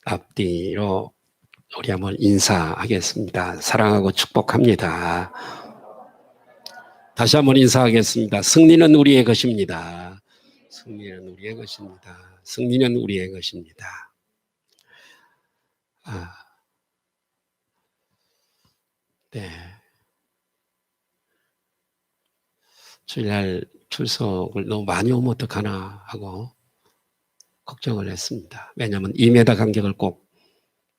앞뒤로 우리 한번 인사하겠습니다. 사랑하고 축복합니다. 다시 한번 인사하겠습니다. 승리는 우리의 것입니다. 승리는 우리의 것입니다. 승리는 우리의 것입니다. 네. 주일날 출석을 너무 많이 오면 어떡하나 하고 걱정을 했습니다. 왜냐하면 2m 간격을 꼭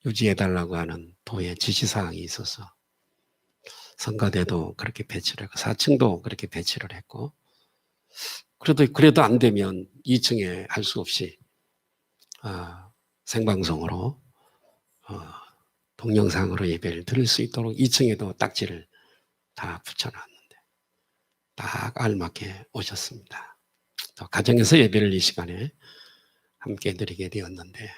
유지해달라고 하는 도의 지시사항이 있어서 성가대도 그렇게 배치를 했고 4층도 그렇게 배치를 했고 그래도 안 되면 2층에 할 수 없이 생방송으로 동영상으로 예배를 드릴 수 있도록 2층에도 딱지를 다 붙여놨는데 딱 알맞게 오셨습니다. 또 가정에서 예배를 이 시간에 함께 드리게 되었는데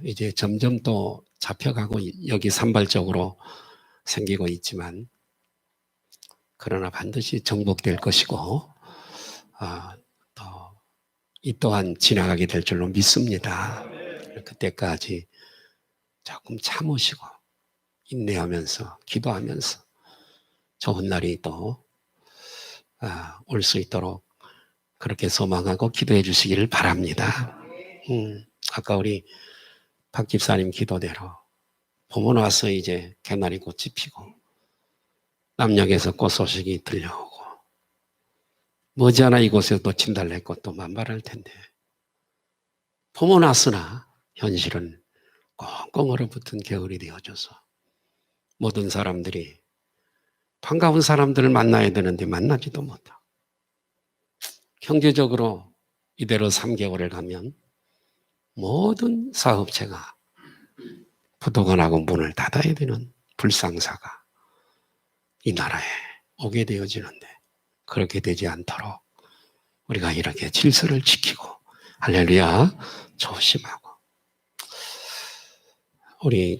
이제 점점 또 잡혀가고 여기 산발적으로 생기고 있지만 그러나 반드시 정복될 것이고 또 이 또한 지나가게 될 줄로 믿습니다. 그때까지 조금 참으시고 인내하면서 기도하면서 좋은 날이 또 올 수 있도록 그렇게 소망하고 기도해 주시기를 바랍니다. 아까 우리 박 집사님 기도대로 봄은 와서 이제 개나리 꽃이 피고 남녘에서 꽃 소식이 들려오고 머지않아 이곳에도 진달래꽃도 만발할 텐데 봄은 왔으나 현실은 꽁꽁 얼어붙은 겨울이 되어줘서 모든 사람들이 반가운 사람들을 만나야 되는데 만나지도 못하고 경제적으로 이대로 3개월을 가면 모든 사업체가 부도가 나고 문을 닫아야 되는 불상사가 이 나라에 오게 되어지는데 그렇게 되지 않도록 우리가 이렇게 질서를 지키고 할렐루야 조심하고 우리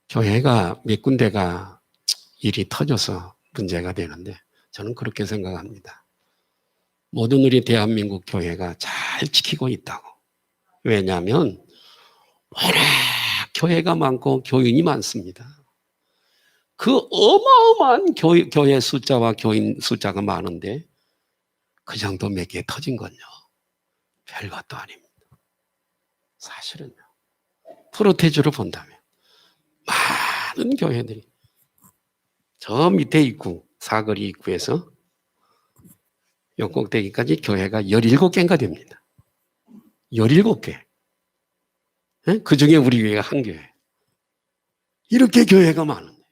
교회가 몇 군데가 일이 터져서 문제가 되는데 저는 그렇게 생각합니다. 모든 우리 대한민국 교회가 잘 지키고 있다고. 왜냐하면 워낙 교회가 많고 교인이 많습니다. 그 어마어마한 교회 숫자와 교인 숫자가 많은데 그 정도 몇 개 터진 건요. 별것도 아닙니다. 사실은요. 프로테주로 본다면 많은 교회들이 저 밑에 입구, 사거리 입구에서 요 꼭대기까지 교회가 17개인가 됩니다. 17개. 그 중에 우리 교회가 한 교회. 이렇게 교회가 많은데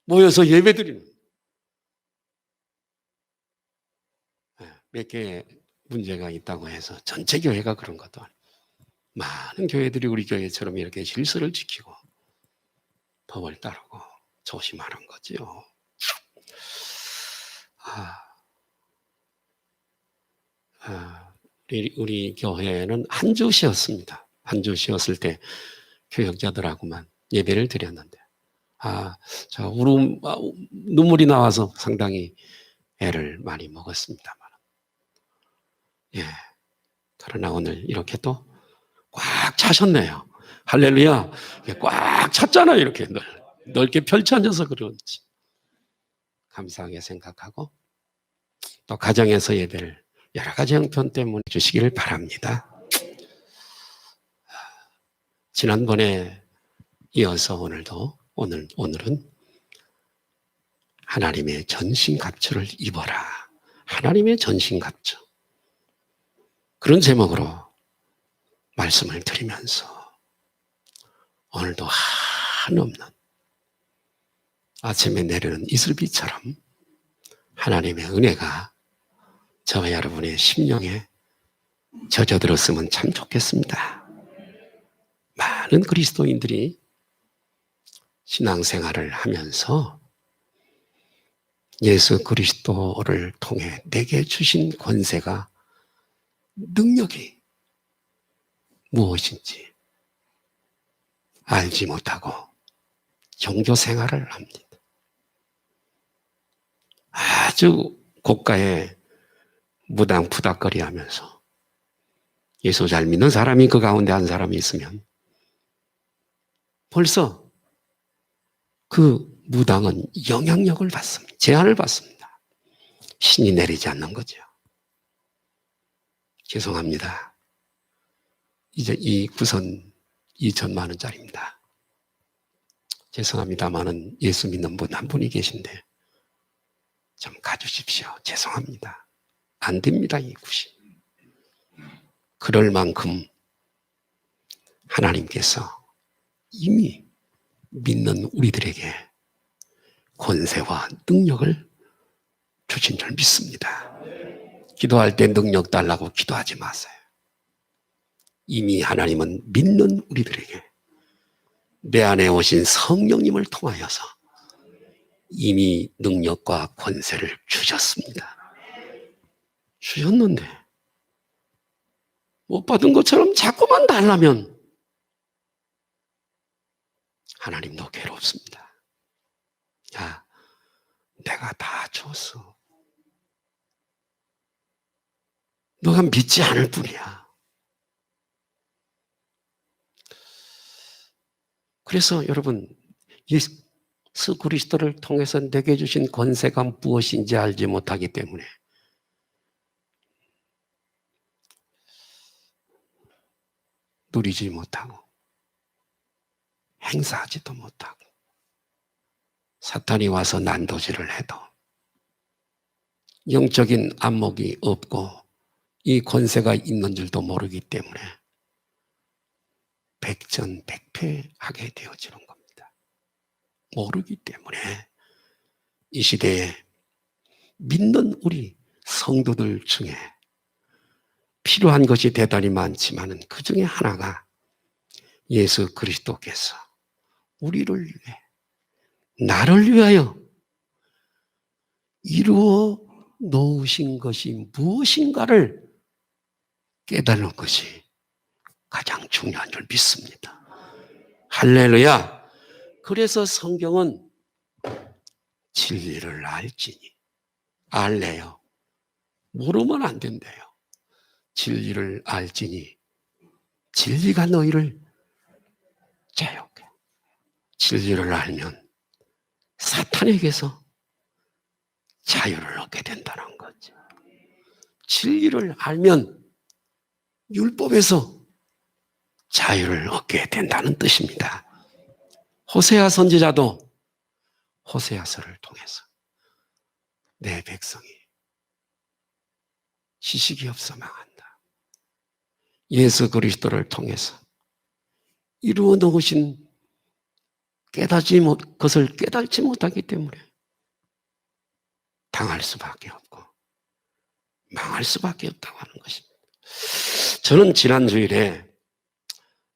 모여서 예배드리는 몇 개의 문제가 있다고 해서 전체 교회가 그런 것도 아니고 많은 교회들이 우리 교회처럼 이렇게 질서를 지키고 법을 따르고 조심하는 거지요. 우리 교회는 한 주 쉬었습니다. 한 주 쉬었을 때 교역자들하고만 예배를 드렸는데 눈물이 나와서 상당히 애를 많이 먹었습니다만 그러나 오늘 이렇게 또 꽉 차셨네요. 할렐루야. 꽉 찼잖아요. 이렇게 넓게 펼쳐져서 그런지 감사하게 생각하고 또 가정에서 예배를 여러 가지 형편 때문에 주시기를 바랍니다. 지난번에 이어서 오늘은 하나님의 전신갑주를 입어라. 하나님의 전신갑주. 그런 제목으로 말씀을 드리면서 오늘도 한없는 아침에 내리는 이슬비처럼 하나님의 은혜가 저와 여러분의 심령에 젖어들었으면 참 좋겠습니다. 많은 그리스도인들이 신앙생활을 하면서 예수 그리스도를 통해 내게 주신 권세가 능력이 무엇인지 알지 못하고 종교생활을 합니다. 아주 고가의 무당푸닥거리 하면서 예수 잘 믿는 사람이 그 가운데 한 사람이 있으면 벌써 그 무당은 영향력을 받습니다. 제한을 받습니다. 신이 내리지 않는 거죠. 죄송합니다. 이제 이 구선 2천만 원짜리입니다. 죄송합니다만은 예수 믿는 분 한 분이 계신데 좀 가주십시오. 죄송합니다. 안 됩니다, 이 굿이. 그럴 만큼 하나님께서 이미 믿는 우리들에게 권세와 능력을 주신 줄 믿습니다. 기도할 때 능력 달라고 기도하지 마세요. 이미 하나님은 믿는 우리들에게 내 안에 오신 성령님을 통하여서 이미 능력과 권세를 주셨습니다. 주셨는데 못 받은 것처럼 자꾸만 달라면 하나님도 괴롭습니다. 야, 내가 다 줬어. 너가 믿지 않을 뿐이야. 그래서 여러분, 예수 그리스도를 통해서 내게 주신 권세가 무엇인지 알지 못하기 때문에 누리지 못하고 행사하지도 못하고 사탄이 와서 난도질을 해도 영적인 안목이 없고 이 권세가 있는 줄도 모르기 때문에 백전백패하게 되어지는 겁니다. 모르기 때문에 이 시대에 믿는 우리 성도들 중에 필요한 것이 대단히 많지만 그 중에 하나가 예수 그리스도께서 우리를 위해 나를 위하여 이루어 놓으신 것이 무엇인가를 깨달는 것이 가장 중요한 줄 믿습니다. 할렐루야. 그래서 성경은 진리를 알지니 알래요. 모르면 안 된대요. 진리를 알지니 진리가 너희를 자유케. 진리를 알면 사탄에게서 자유를 얻게 된다는 거죠. 진리를 알면 율법에서 자유를 얻게 된다는 뜻입니다. 호세아 선지자도 호세아서를 통해서 내 백성이 지식이 없어 망한다. 예수 그리스도를 통해서 이루어 놓으신 것을 깨닫지 못하기 때문에 당할 수밖에 없고 망할 수밖에 없다고 하는 것입니다. 저는 지난 주일에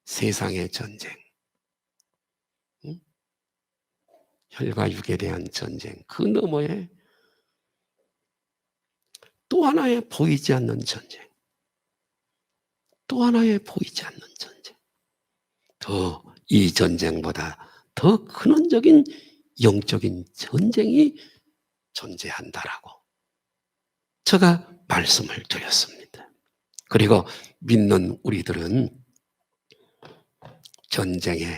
세상의 전쟁, 혈과 육에 대한 전쟁, 그 너머에 또 하나의 보이지 않는 전쟁, 또 하나의 보이지 않는 전쟁, 더 이 전쟁보다 더 근원적인 영적인 전쟁이 존재한다라고 제가 말씀을 드렸습니다. 그리고 믿는 우리들은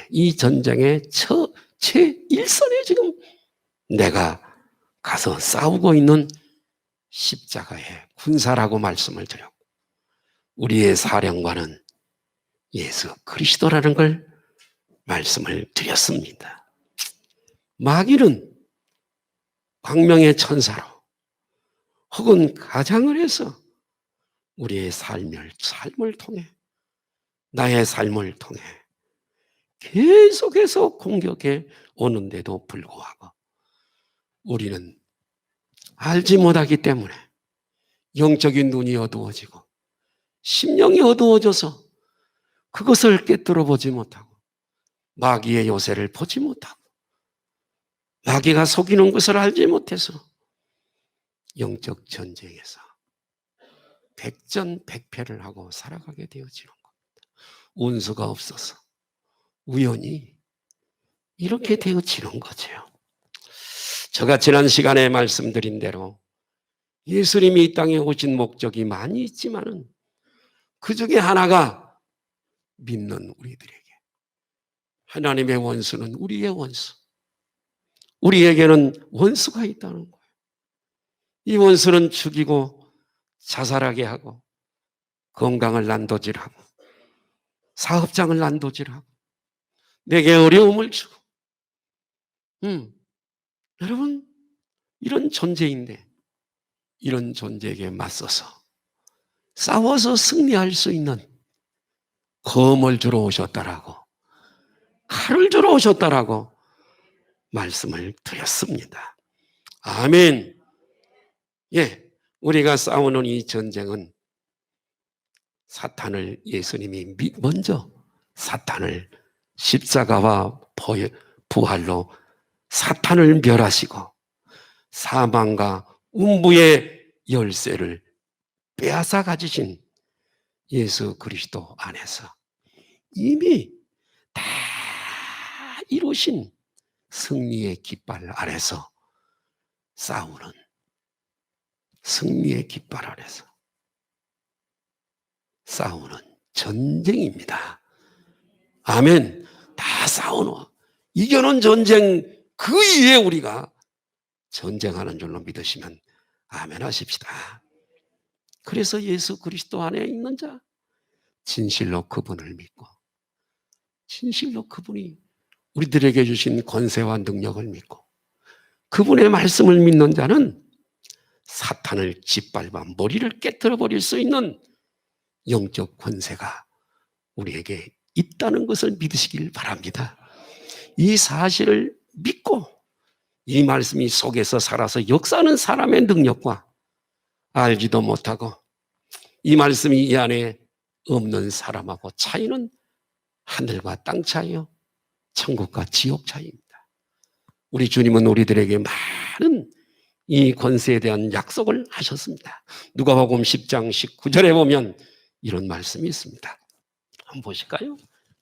이 전쟁의 최일선에 지금 내가 가서 싸우고 있는 십자가의 군사라고 말씀을 드렸고 우리의 사령관은 예수 그리스도라는 걸 말씀을 드렸습니다. 마귀는 광명의 천사로 혹은 가장을 해서 우리의 삶을 통해 나의 삶을 통해 계속해서 공격해 오는데도 불구하고 우리는 알지 못하기 때문에 영적인 눈이 어두워지고 심령이 어두워져서 그것을 깨뜨려 보지 못하고 마귀의 요새를 보지 못하고 마귀가 속이는 것을 알지 못해서 영적 전쟁에서 백전백패를 하고 살아가게 되어지는 겁니다. 운수가 없어서 우연히 이렇게 되어지는 거죠. 제가 지난 시간에 말씀드린 대로 예수님이 이 땅에 오신 목적이 많이 있지만은 그 중에 하나가 믿는 우리들에게 하나님의 원수는 우리의 원수. 우리에게는 원수가 있다는 거예요. 이 원수는 죽이고 자살하게 하고 건강을 난도질하고 사업장을 난도질하고 내게 어려움을 주고 여러분 이런 존재인데 이런 존재에게 맞서서 싸워서 승리할 수 있는 검을 주러 오셨다라고 칼을 주러 오셨다라고 말씀을 드렸습니다. 아멘. 예, 우리가 싸우는 이 전쟁은 사탄을 예수님이 먼저 사탄을 십자가와 부활로 사탄을 멸하시고 사망과 음부의 열쇠를 빼앗아 가지신 예수 그리스도 안에서 이미 다 이루신 승리의 깃발 아래서 싸우는 승리의 깃발 아래서 싸우는 전쟁입니다. 아멘. 다 싸우는 이겨놓은 전쟁 그 이후에 우리가 전쟁하는 줄로 믿으시면 아멘 하십시다. 그래서 예수 그리스도 안에 있는 자 진실로 그분을 믿고 진실로 그분이 우리들에게 주신 권세와 능력을 믿고 그분의 말씀을 믿는 자는 사탄을 짓밟아 머리를 깨트려 버릴 수 있는 영적 권세가 우리에게 있다는 것을 믿으시길 바랍니다. 이 사실을 믿고 이 말씀이 속에서 살아서 역사하는 사람의 능력과 알지도 못하고 이 말씀이 이 안에 없는 사람하고 차이는 하늘과 땅 차이요 천국과 지옥 차이입니다. 우리 주님은 우리들에게 많은 이 권세에 대한 약속을 하셨습니다. 누가복음 10장 19절에 보면 이런 말씀이 있습니다. 한번 보실까요?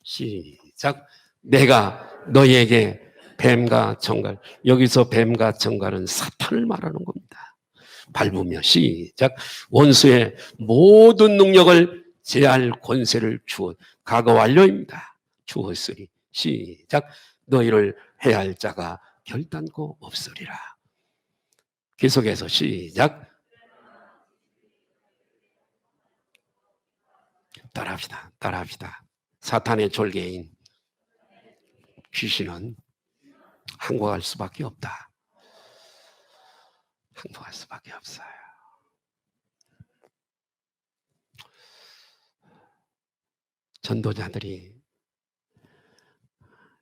시작. 내가 너희에게 뱀과 정갈, 여기서 뱀과 정갈은 사탄을 말하는 겁니다. 밟으며 시작. 원수의 모든 능력을 제할 권세를 주어 과거 완료입니다. 주었으니 시작. 너희를 해할 자가 결단코 없으리라. 계속해서 시작. 따라합시다. 따라합시다. 사탄의 졸개인 귀신은 항복할 수밖에 없다. 항복할 수밖에 없어요. 전도자들이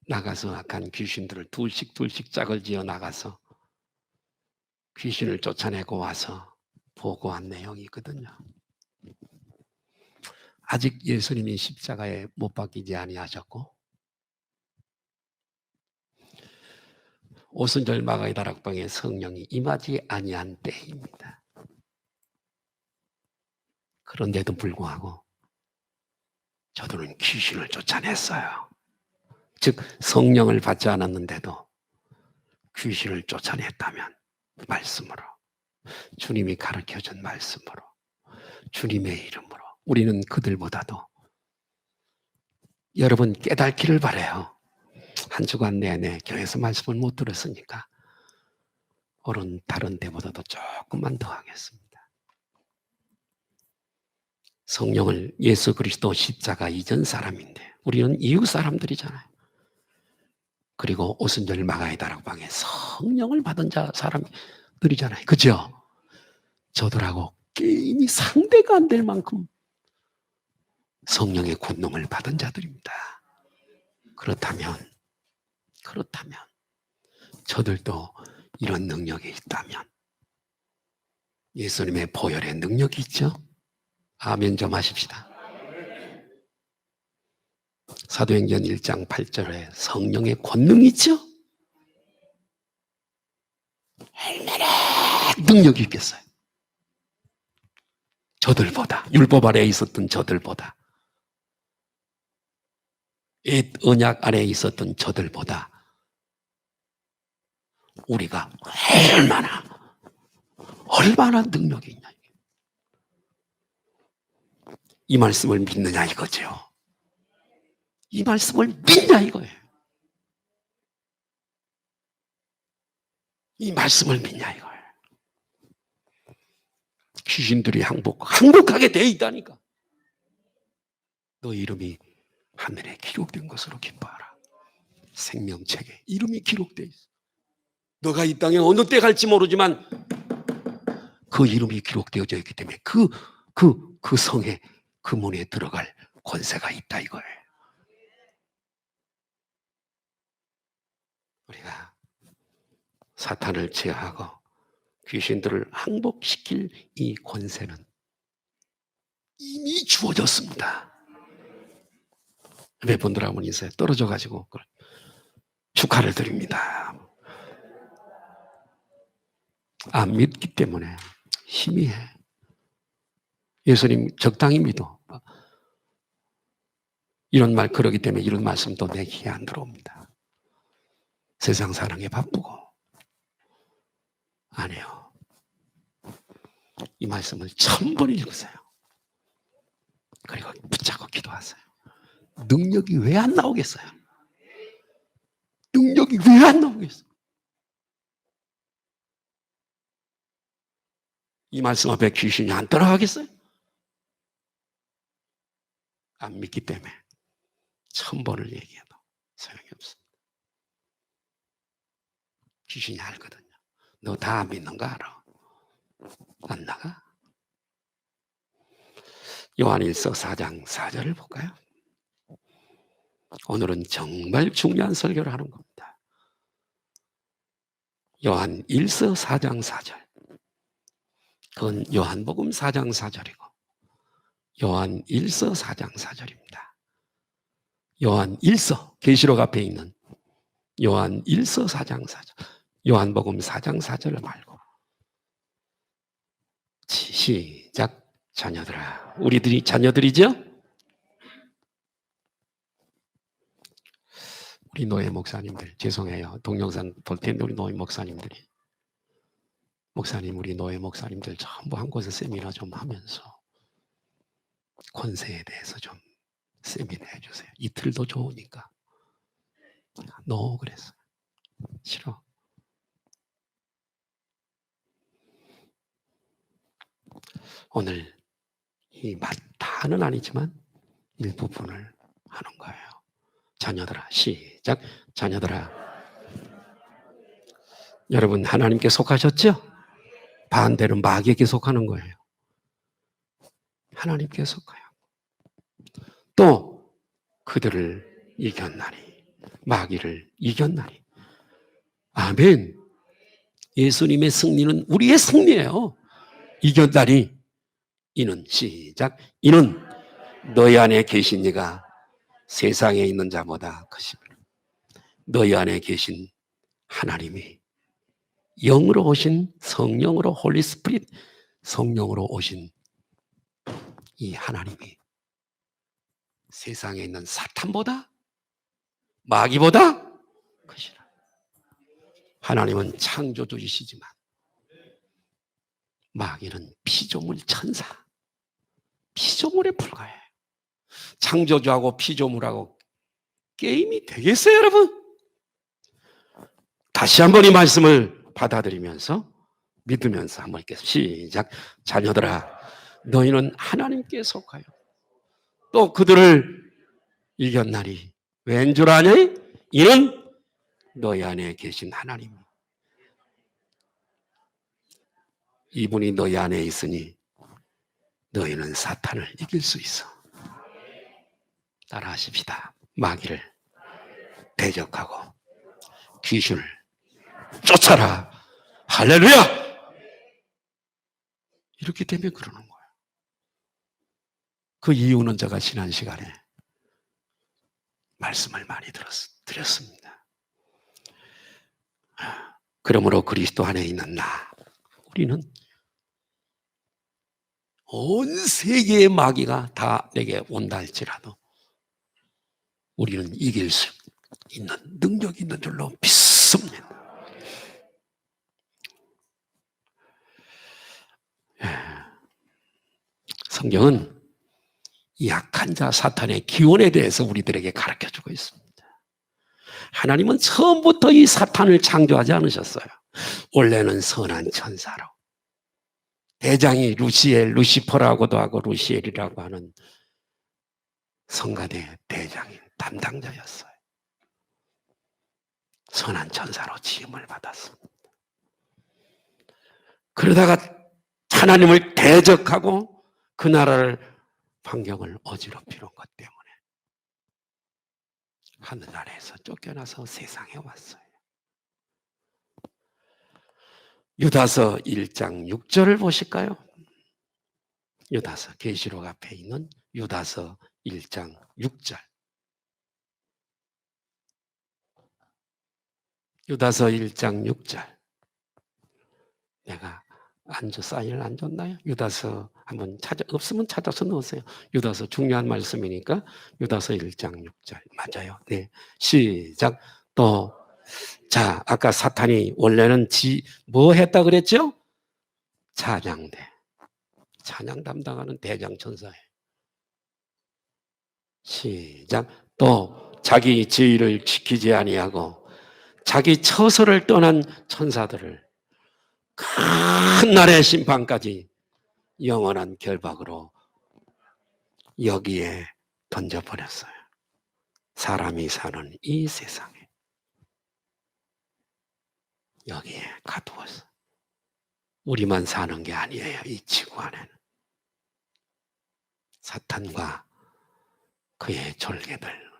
나가서 악한 귀신들을 둘씩 짝을 지어 나가서 귀신을 쫓아내고 와서 보고한 내용이 있거든요. 아직 예수님이 십자가에 못 박히지 아니하셨고 오순절 마가의 다락방에 성령이 임하지 아니한 때입니다. 그런데도 불구하고 저들은 귀신을 쫓아냈어요. 즉 성령을 받지 않았는데도 귀신을 쫓아냈다면 말씀으로 주님이 가르쳐준 말씀으로 주님의 이름으로 우리는 그들보다도 여러분 깨닫기를 바라요. 한 주간 내내 교회에서 말씀을 못 들었으니까 오른 다른 데보다도 조금만 더 하겠습니다. 성령을 예수 그리스도 십자가 이전 사람인데 우리는 이웃 사람들이잖아요. 그리고 오순절 마가의 다락방에 성령을 받은 사람들이잖아요. 그죠? 저들하고 게임이 상대가 안 될 만큼 성령의 권능을 받은 자들입니다. 그렇다면 저들도 이런 능력이 있다면 예수님의 보혈의 능력이 있죠? 아멘 좀 하십시다. 사도행전 1장 8절에 성령의 권능이 있죠? 얼마나 능력이 있겠어요? 저들보다, 율법 아래에 있었던 저들보다, 옛 언약 아래에 있었던 저들보다 우리가 얼마나 능력이 있냐. 이 말씀을 믿느냐 이거죠. 이 말씀을 믿냐 이거예요. 이 말씀을 믿냐 이거예요. 귀신들이 항복하게 돼 있다니까. 너 이름이 하늘에 기록된 것으로 기뻐하라. 생명책에 이름이 기록되어 있어. 너가 이 땅에 어느 때 갈지 모르지만 그 이름이 기록되어져 있기 때문에 그 성에, 그 문에 들어갈 권세가 있다 이거예요. 우리가 사탄을 제어하고 귀신들을 항복시킬 이 권세는 이미 주어졌습니다. 몇 분들 한번 있어요. 떨어져가지고 축하를 드립니다. 안 믿기 때문에 희미해. 예수님 적당히 믿어. 이런 말 그러기 때문에 이런 말씀도 내 귀에 안 들어옵니다. 세상 사랑에 바쁘고. 아니요. 이 말씀을 1000번 읽으세요. 그리고 붙잡고 기도하세요. 능력이 왜 안 나오겠어요? 능력이 왜 안 나오겠어요? 이 말씀 앞에 귀신이 안 따라가겠어요? 안 믿기 때문에 1000번을 얘기해도 소용이 없습니다. 귀신이 알거든요. 너 다 안 믿는 거 알아? 안 나가? 요한일서 4장 4절을 볼까요? 오늘은 정말 중요한 설교를 하는 겁니다. 요한일서 4장 4절. 그건 요한복음 4장 4절이고 요한일서 4장 4절입니다. 요한일서, 계시록 앞에 있는 요한일서 4장 4절. 요한복음 4장 4절 말고. 시작. 자녀들아. 우리들이 자녀들이죠? 우리 노예 목사님들, 죄송해요. 동영상 볼 텐데 우리 노예 목사님들이. 목사님, 우리 노예 목사님들 전부 한 곳에 세미나 좀 하면서 권세에 대해서 좀 세미나 해주세요. 이틀도 좋으니까. 너 그랬어. 싫어. 오늘 이 다는 아니지만 일부분을 하는 거예요. 자녀들아, 시작. 자녀들아. 여러분 하나님께 속하셨죠? 반대로 마귀에게 속하는 거예요. 하나님께 속해요. 또 그들을 이겼나니, 마귀를 이겼나니. 아멘. 예수님의 승리는 우리의 승리예요. 이겼나니 이는 시작. 이는 너희 안에 계신 이가 세상에 있는 자보다 크심이라. 너희 안에 계신 하나님이 영으로 오신 성령으로 홀리 스피릿 성령으로 오신 이 하나님이 세상에 있는 사탄보다 마귀보다 크시라. 하나님은 창조주이시지만 마귀는 피조물 천사, 피조물에 불과해요. 창조주하고 피조물하고 게임이 되겠어요, 여러분? 다시 한번 이 말씀을 받아들이면서 믿으면서 한번 읽겠습니다. 시작. 자녀들아, 너희는 하나님께 속하여 또 그들을 이겼나니 왠 줄 아니? 이는 너희 안에 계신 하나님. 이분이 너희 안에 있으니 너희는 사탄을 이길 수 있어. 따라 하십시다. 마귀를 대적하고 귀신을 쫓아라. 할렐루야! 이렇게 되면 그러는 거예요. 그 이유는 제가 지난 시간에 말씀을 많이 드렸습니다. 그러므로 그리스도 안에 있는 나, 우리는 온 세계의 마귀가 다 내게 온다 할지라도 우리는 이길 수 있는 능력이 있는 줄로 믿습니다. 성경은 약한 자 사탄의 기원에 대해서 우리들에게 가르쳐주고 있습니다. 하나님은 처음부터 이 사탄을 창조하지 않으셨어요. 원래는 선한 천사로 대장이 루시엘, 루시퍼라고도 하고 루시엘이라고 하는 성가대 대장인 담당자였어요. 선한 천사로 지음을 받았습니다. 그러다가 하나님을 대적하고 그 나라를 환경을 어지럽히는 것 때문에 하늘나라에서 쫓겨나서 세상에 왔어요. 유다서 1장 6절을 보실까요? 유다서 계시록 앞에 있는 유다서 1장 6절. 유다서 1장 6절. 내가 사인을 안 줬나요? 유다서 한번 없으면 찾아서 넣으세요. 유다서 중요한 말씀이니까 유다서 1장 6절. 맞아요. 네. 시작. 또, 자, 아까 사탄이 원래는 뭐 했다 그랬죠? 찬양대. 찬양 담당하는 대장천사예요. 시작. 또 자기 지위를 지키지 아니하고 자기 처소를 떠난 천사들을 큰 날의 심판까지 영원한 결박으로 여기에 던져버렸어요. 사람이 사는 이 세상에 여기에 가두었어. 우리만 사는 게 아니에요. 이 지구 안에는 사탄과 그의 졸개들,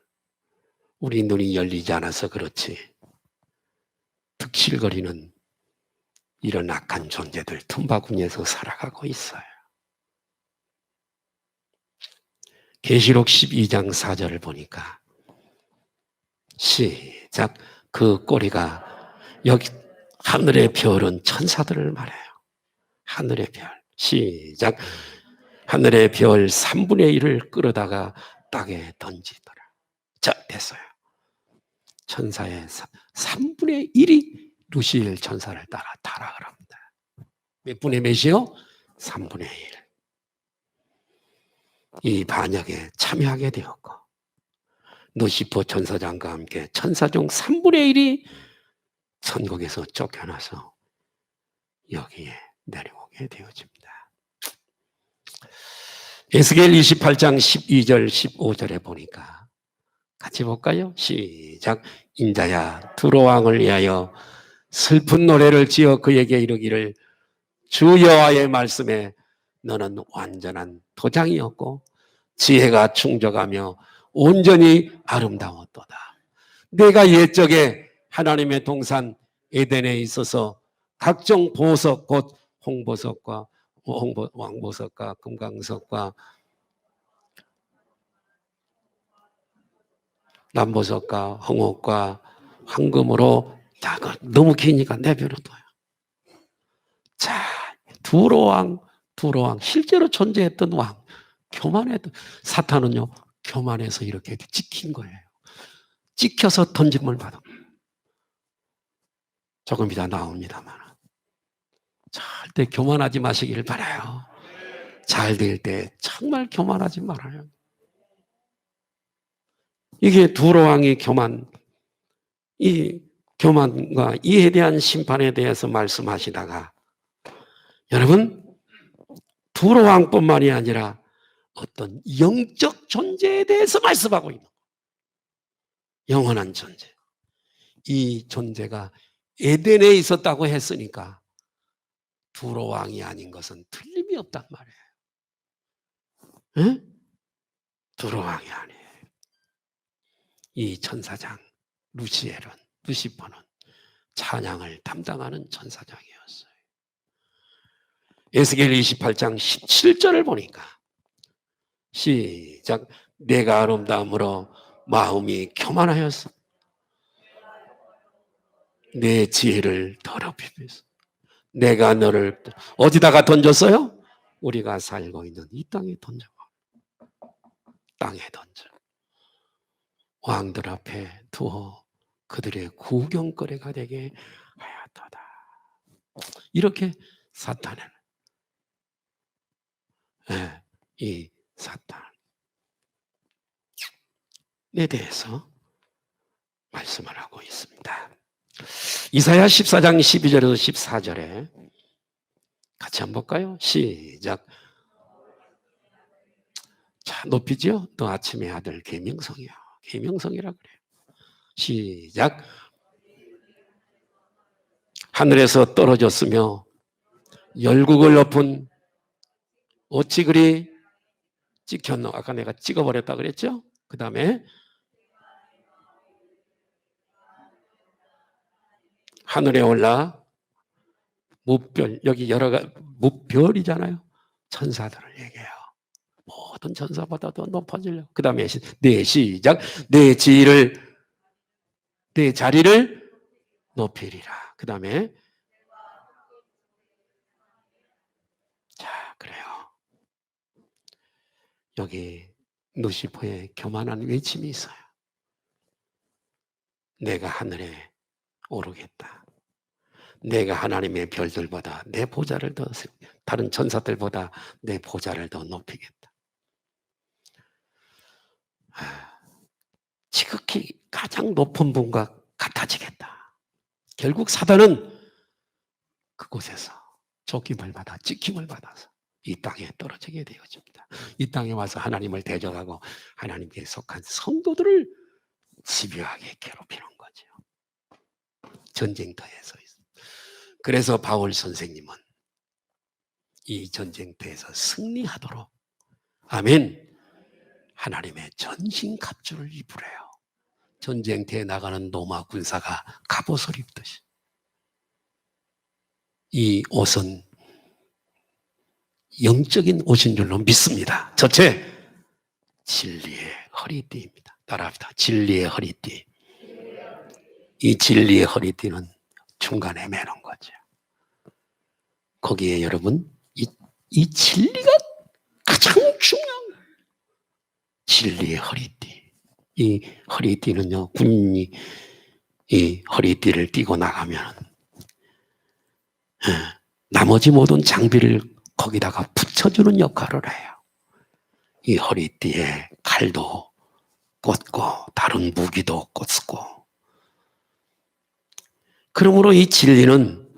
우리 눈이 열리지 않아서 그렇지 득실거리는 이런 악한 존재들 틈바구니에서 살아가고 있어요. 계시록 12장 4절을 보니까 시작. 그 꼬리가 여기 하늘의 별은 천사들을 말해요. 하늘의 별. 시작. 하늘의 별 3분의 1을 끌어다가 땅에 던지더라. 자, 됐어요. 천사의 3분의 1이 루시엘 천사를 따라 타락을 합니다. 몇 분의 몇이요? 3분의 1. 이 반역에 참여하게 되었고 루시퍼 천사장과 함께 천사 중 3분의 1이 천국에서 쫓겨나서 여기에 내려오게 되어집니다. 에스겔 28장 12절 15절에 보니까 같이 볼까요? 시작. 인자야 두로 왕을 위하여 슬픈 노래를 지어 그에게 이르기를 주 여호와의 말씀에 너는 완전한 도장이었고 지혜가 충족하며 온전히 아름다웠도다. 내가 옛적에 하나님의 동산 에덴에 있어서 각종 보석 곧 홍보석과 왕보석과 금강석과 남보석과 홍옥과 황금으로 자, 너무 기니까 내버려둬요. 자, 두로왕 실제로 존재했던 왕, 교만했던 사탄은요 교만해서 이렇게 찍힌 거예요. 찍혀서 던짐을 받은 조금 이따 나옵니다만 절대 교만하지 마시기를 바라요. 잘 될 때 정말 교만하지 말아요. 이게 두로왕이 이 교만과 이에 대한 심판에 대해서 말씀하시다가 여러분 두로왕뿐만이 아니라 어떤 영적 존재에 대해서 말씀하고 있는 거예요. 영원한 존재. 이 존재가 에덴에 있었다고 했으니까 두로왕이 아닌 것은 틀림이 없단 말이에요. 응? 두로왕이 아니에요. 이 천사장 루시퍼는 찬양을 담당하는 천사장이었어요. 에스겔 28장 17절을 보니까 시작. 내가 아름다움으로 마음이 교만하였어. 내 지혜를 더럽히면서 내가 너를 어디다가 던졌어요? 우리가 살고 있는 이 땅에 던져. 땅에 던져. 왕들 앞에 두어 그들의 구경거리가 되게 하였도다. 이렇게 사탄을 이 사탄 대해서 말씀을 하고 있습니다. 이사야 14장 12절에서 14절에 같이 한번 볼까요? 시작. 자, 높이죠? 너 아침의 아들 계명성이야. 계명성이라 그래요. 시작. 하늘에서 떨어졌으며 열국을 엎은 어찌 그리 찍혔노? 아까 내가 찍어버렸다 그랬죠? 그 다음에 하늘에 올라 무별, 여기 무별이잖아요. 천사들을 얘기해요. 모든 천사보다도 높아지려. 그 다음에 내 시작. 내 자리를 높이리라. 그 다음에 자, 그래요. 여기 루시퍼의 교만한 외침이 있어요. 내가 하늘에 오르겠다. 내가 하나님의 별들보다 내 보좌를 더, 다른 천사들보다 내 보좌를 더 높이겠다. 지극히 가장 높은 분과 같아지겠다. 결국 사단은 그곳에서 쫓김을 받아, 찍힘을 받아서 이 땅에 떨어지게 되어집니다. 이 땅에 와서 하나님을 대적하고 하나님께 속한 성도들을 집요하게 괴롭히는 거죠. 전쟁터에서. 그래서 바울 선생님은 이 전쟁터에서 승리하도록 아멘. 하나님의 전신갑주를 입으래요. 전쟁터에 나가는 로마 군사가 갑옷을 입듯이 이 옷은 영적인 옷인 줄로 믿습니다. 첫째, 진리의 허리띠입니다. 따라합시다. 진리의 허리띠. 이 진리의 허리띠는 중간에 매는 거죠. 거기에 여러분 이 진리가 가장 중요한 거예요. 진리의 허리띠. 이 허리띠는요, 군인이 이 허리띠를 띠고 나가면 나머지 모든 장비를 거기다가 붙여주는 역할을 해요. 이 허리띠에 칼도 꽂고 다른 무기도 꽂고. 그러므로 이 진리는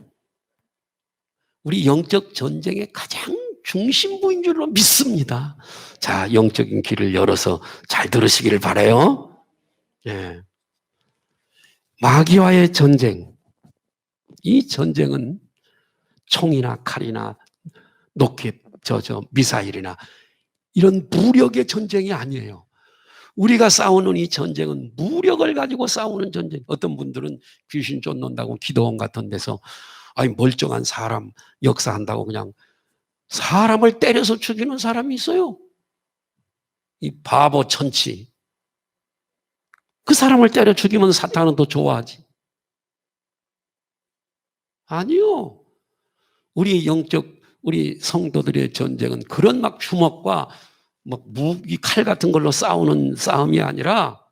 우리 영적 전쟁의 가장 중심부인 줄로 믿습니다. 자, 영적인 길을 열어서 잘 들으시기를 바라요. 예. 마귀와의 전쟁. 이 전쟁은 총이나 칼이나 로켓, 미사일이나 이런 무력의 전쟁이 아니에요. 우리가 싸우는 이 전쟁은 무력을 가지고 싸우는 전쟁. 어떤 분들은 귀신 쫓는다고 기도원 같은 데서 아니 멀쩡한 사람 역사한다고 그냥 사람을 때려서 죽이는 사람이 있어요. 이 바보 천치. 그 사람을 때려 죽이면 사탄은 더 좋아하지. 아니요. 우리 성도들의 전쟁은 그런 막 주먹과 막 무기 칼 같은 걸로 싸우는 싸움이 아니라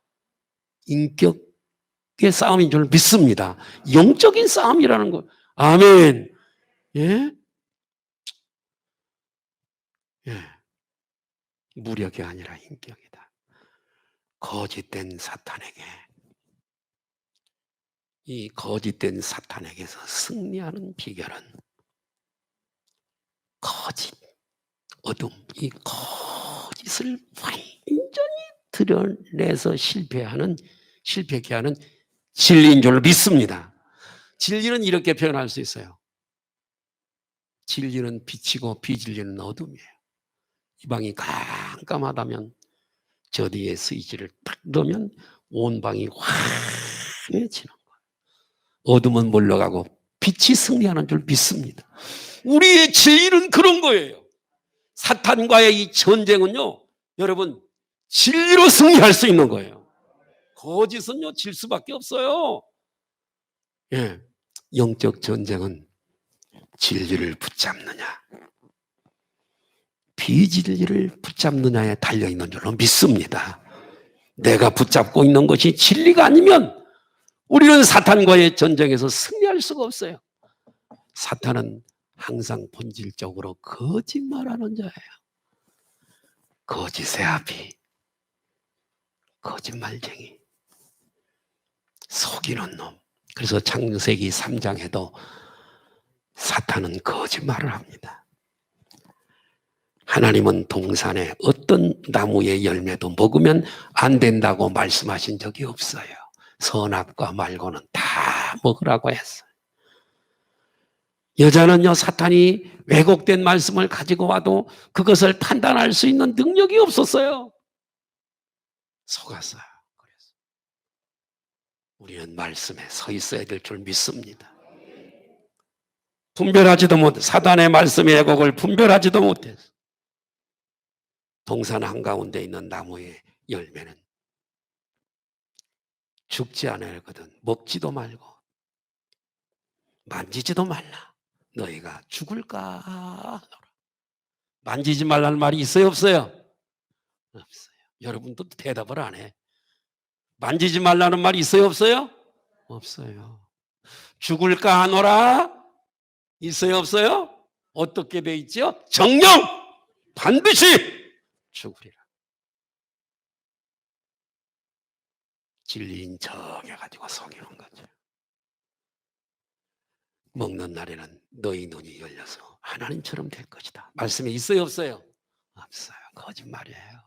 인격의 싸움인 줄 믿습니다. 영적인 싸움이라는 거. 아멘. 예? 예. 무력이 아니라 인격이다. 거짓된 사탄에게, 이 거짓된 사탄에게서 승리하는 비결은 거짓, 어둠, 이 거짓을 완전히 드러내서 실패케 하는 진리인 줄 믿습니다. 진리는 이렇게 표현할 수 있어요. 진리는 빛이고 비진리는 어둠이에요. 이 방이 깜깜하다면 저 뒤에 스위치를 딱 넣으면 온 방이 환해지는 거예요. 어둠은 물러가고 빛이 승리하는 줄 믿습니다. 우리의 진리는 그런 거예요. 사탄과의 이 전쟁은요, 여러분, 진리로 승리할 수 있는 거예요. 거짓은요, 질 수밖에 없어요. 예. 영적 전쟁은 진리를 붙잡느냐, 비진리를 붙잡느냐에 달려있는 줄로 믿습니다. 내가 붙잡고 있는 것이 진리가 아니면 우리는 사탄과의 전쟁에서 승리할 수가 없어요. 사탄은 항상 본질적으로 거짓말하는 자예요. 거짓의 아비. 거짓말쟁이, 속이는 놈. 그래서 창세기 3장에도 사탄은 거짓말을 합니다. 하나님은 동산에 어떤 나무의 열매도 먹으면 안 된다고 말씀하신 적이 없어요. 선악과 말고는 다 먹으라고 했어요. 여자는요, 사탄이 왜곡된 말씀을 가지고 와도 그것을 판단할 수 있는 능력이 없었어요. 속았어요. 그래서 우리는 말씀에 서 있어야 될 줄 믿습니다. 분별하지도 못, 사단의 말씀의 왜곡을 분별하지도 못해서 동산 한가운데 있는 나무의 열매는 죽지 않아야 하거든. 먹지도 말고 만지지도 말라. 너희가 죽을까? 만지지 말라는 말이 있어요, 없어요? 없어요. 여러분도 대답을 안 해. 만지지 말라는 말이 있어요, 없어요? 없어요. 죽을까 하노라? 있어요, 없어요? 어떻게 돼 있죠? 정령 반드시 죽으리라. 진리인 척 해가지고 속이는 거죠. 먹는 날에는 너희 눈이 열려서 하나님처럼 될 것이다. 말씀에 있어요, 없어요? 없어요. 거짓말이에요.